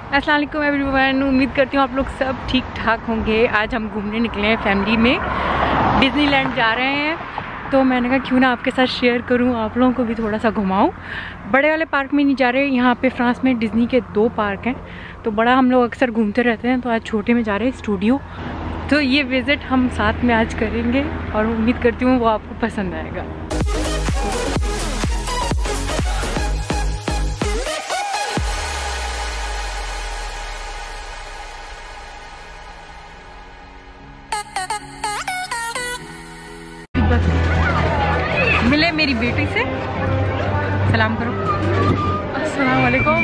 अस्सलाम वालेकुम एवरीवन, उम्मीद करती हूँ आप लोग सब ठीक ठाक होंगे। आज हम घूमने निकले हैं फैमिली में, डिज्नीलैंड जा रहे हैं। तो मैंने कहा क्यों ना आपके साथ शेयर करूँ, आप लोगों को भी थोड़ा सा घुमाऊँ। बड़े वाले पार्क में नहीं जा रहे, यहाँ पे फ्रांस में डिज्नी के 2 पार्क हैं। तो बड़ा हम लोग अक्सर घूमते रहते हैं, तो आज छोटे में जा रहे हैं स्टूडियो। तो ये विज़िट हम साथ में आज करेंगे और उम्मीद करती हूँ वो आपको पसंद आएगा। मिले मेरी बेटी से, सलाम करो। अस्सलाम वालेकुम।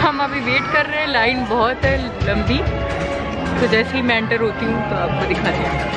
हम अभी वेट कर रहे हैं, लाइन बहुत है लंबी। तो जैसे ही मैं एंटर होती हूँ तो आपको दिखाती हूँ।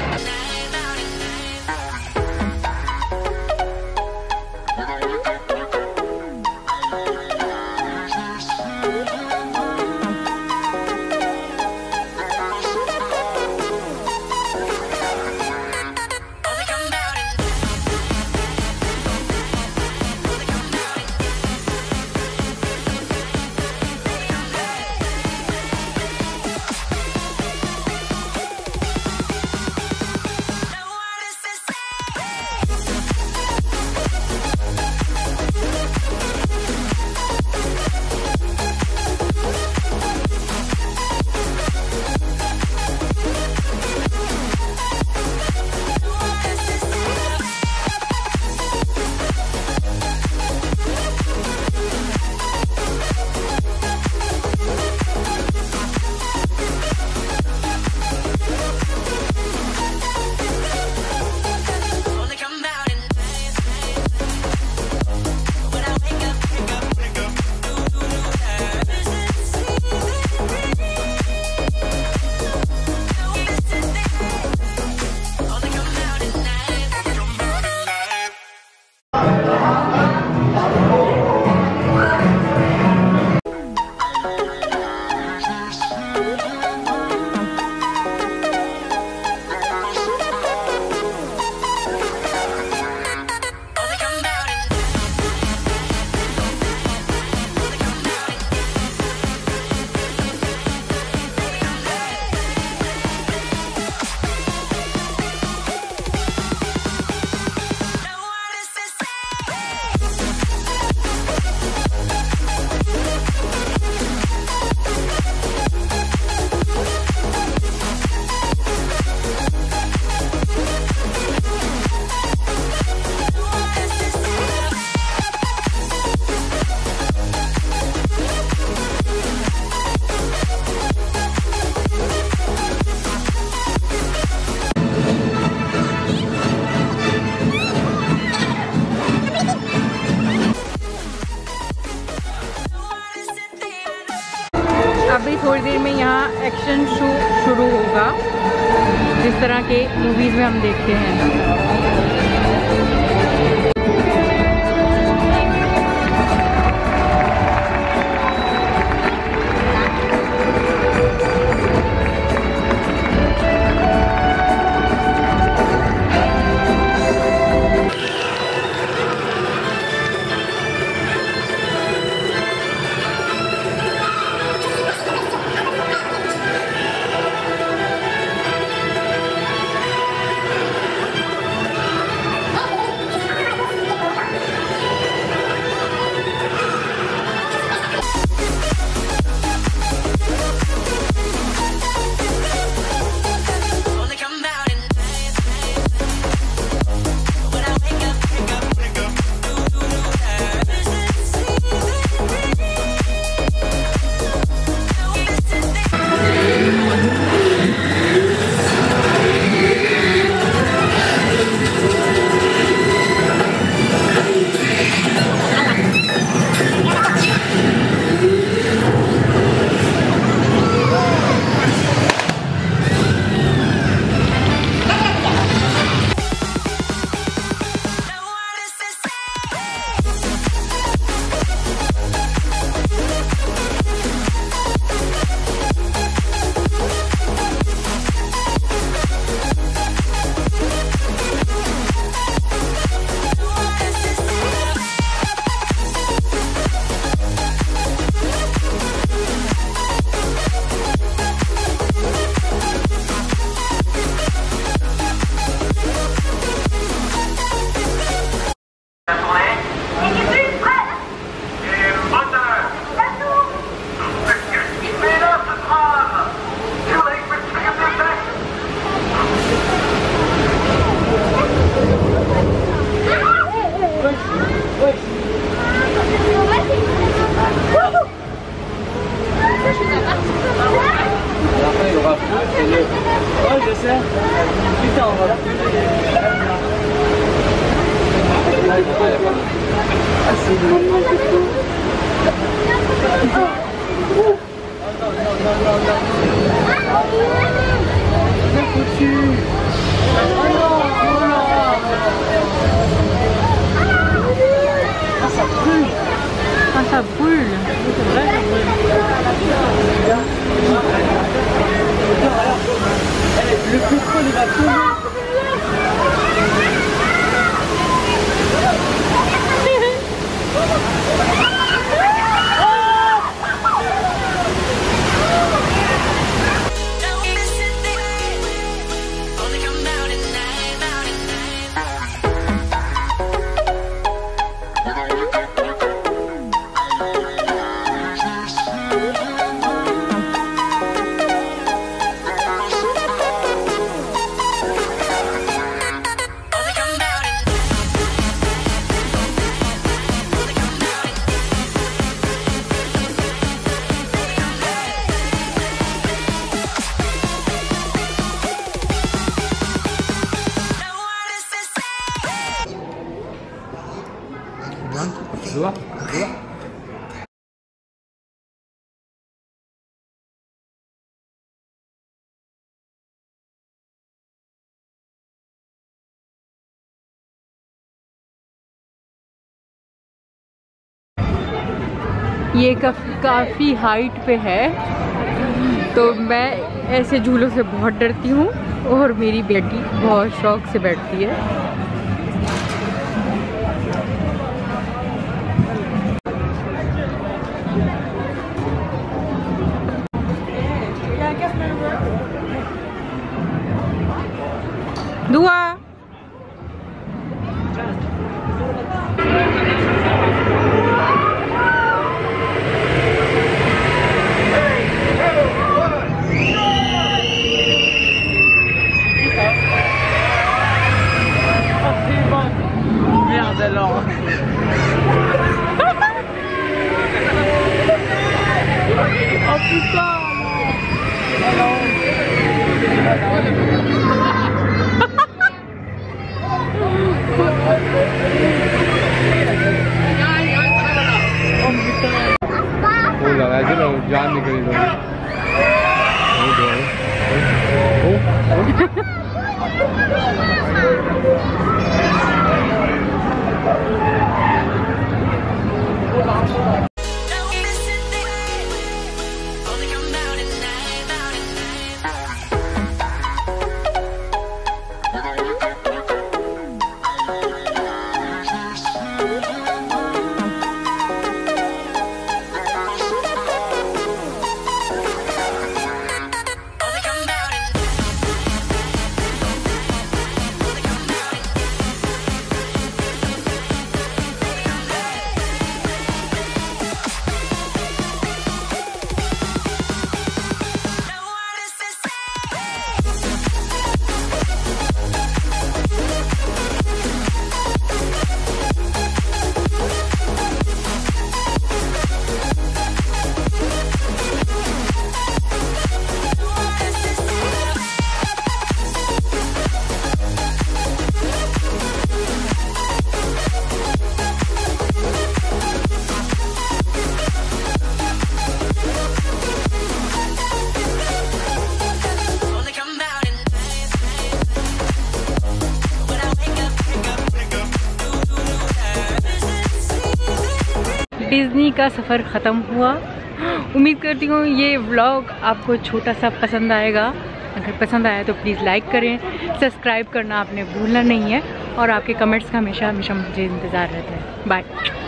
अभी थोड़ी देर में यहाँ एक्शन शो शुरू होगा, जिस तरह के मूवीज़ में हम देखते हैं। Ça brûle. C'est vrai, ça brûle. Le pétrole il va tomber. ये काफ़ी हाइट पे है, तो मैं ऐसे झूलों से बहुत डरती हूँ और मेरी बेटी बहुत शौक से बैठती है। दुआ जान निकली तो डिज़नी का सफ़र ख़त्म हुआ। उम्मीद करती हूँ ये व्लॉग आपको छोटा सा पसंद आएगा। अगर पसंद आया तो प्लीज़ लाइक करें, सब्सक्राइब करना आपने भूलना नहीं है और आपके कमेंट्स का हमेशा मुझे इंतज़ार रहता है। बाय।